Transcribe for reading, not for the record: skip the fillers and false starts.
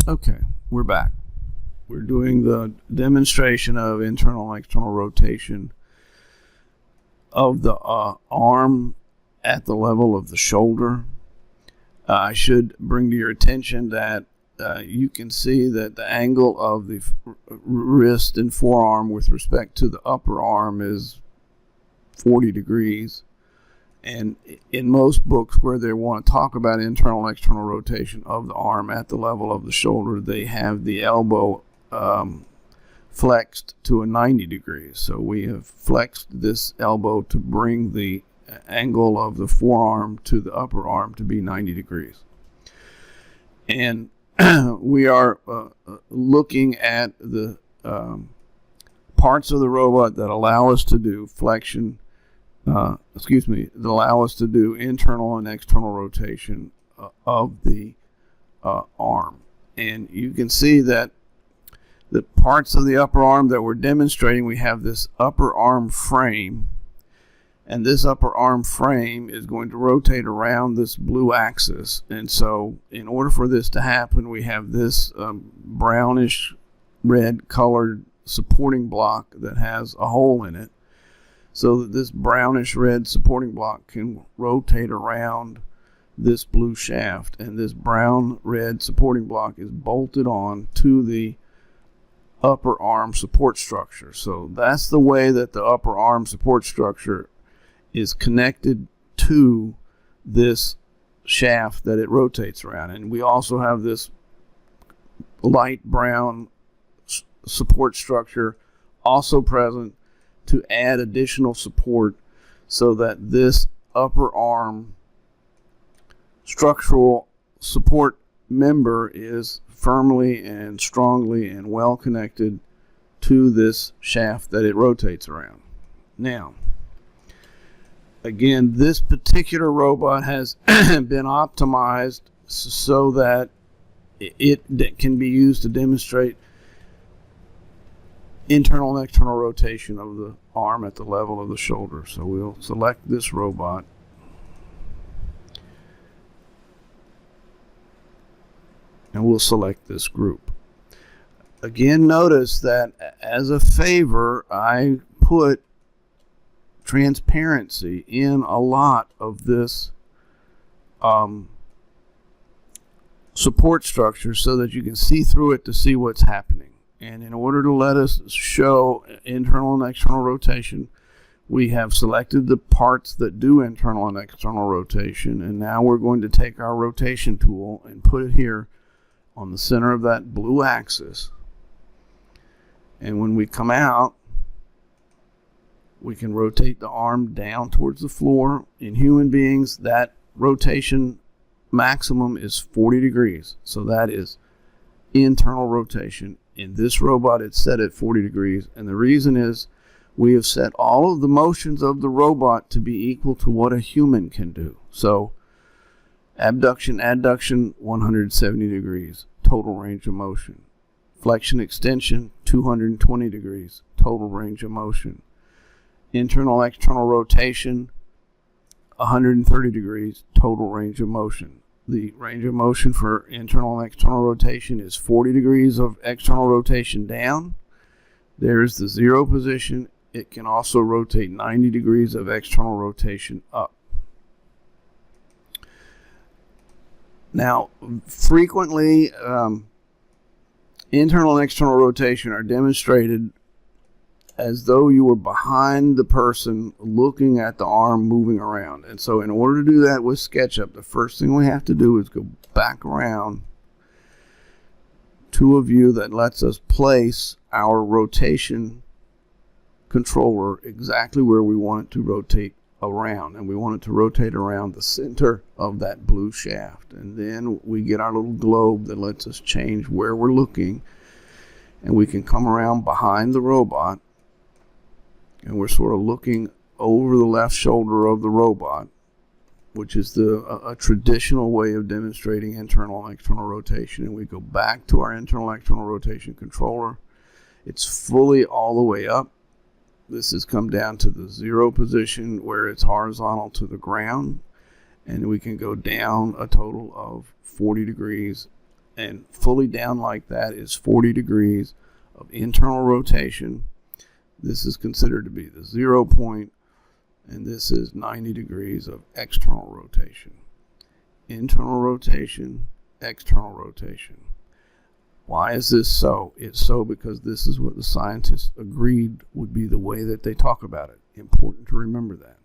Okay, we're back. We're doing the demonstration of internal and external rotation of the arm at the level of the shoulder. I should bring to your attention that you can see that the angle of the wrist and forearm with respect to the upper arm is 40 degrees. And in most books where they want to talk about internal and external rotation of the arm at the level of the shoulder, they have the elbow flexed to a 90 degrees. So we have flexed this elbow to bring the angle of the forearm to the upper arm to be 90 degrees. And we are looking at the parts of the robot that allow us to do flexion, that allow us to do internal and external rotation of the arm. And you can see that the parts of the upper arm that we're demonstrating, we have this upper arm frame, and this upper arm frame is going to rotate around this blue axis. And so in order for this to happen, we have this brownish red colored supporting block that has a hole in it, so that this brownish red supporting block can rotate around this blue shaft. And this brown red supporting block is bolted on to the upper arm support structure. So that's the way that the upper arm support structure is connected to this shaft that it rotates around. And we also have this light brown support structure also present to add additional support, so that this upper arm structural support member is firmly and strongly and well connected to this shaft that it rotates around. Now, again, this particular robot has been optimized so that it can be used to demonstrate internal and external rotation of the arm at the level of the shoulder. So we'll select this robot. And we'll select this group. Again, notice that as a favor, I put transparency in a lot of this support structure so that you can see through it to see what's happening. And in order to let us show internal and external rotation, we have selected the parts that do internal and external rotation. And now we're going to take our rotation tool and put it here on the center of that blue axis. And when we come out, we can rotate the arm down towards the floor. In human beings, that rotation maximum is 40 degrees. So that is internal rotation. In this robot, it's set at 40 degrees. And the reason is we have set all of the motions of the robot to be equal to what a human can do. So abduction, adduction, 170 degrees, total range of motion. Flexion, extension, 220 degrees, total range of motion. Internal, external rotation, 130 degrees, total range of motion. The range of motion for internal and external rotation is 40 degrees of external rotation down. There's the zero position. It can also rotate 90 degrees of external rotation up. Now, frequently, internal and external rotation are demonstrated as though you were behind the person looking at the arm moving around. And so in order to do that with SketchUp, the first thing we have to do is go back around to a view that lets us place our rotation controller exactly where we want it to rotate around. And we want it to rotate around the center of that blue shaft. And then we get our little globe that lets us change where we're looking. And we can come around behind the robot. And we're sort of looking over the left shoulder of the robot, which is a traditional way of demonstrating internal and external rotation. And we go back to our internal and external rotation controller. It's fully all the way up. This has come down to the zero position where it's horizontal to the ground. And we can go down a total of 40 degrees And fully down like that is 40 degrees of internal rotation. This is considered to be the 0 point, and this is 90 degrees of external rotation. Internal rotation, external rotation. Why is this so? It's so because this is what the scientists agreed would be the way that they talk about it. Important to remember that.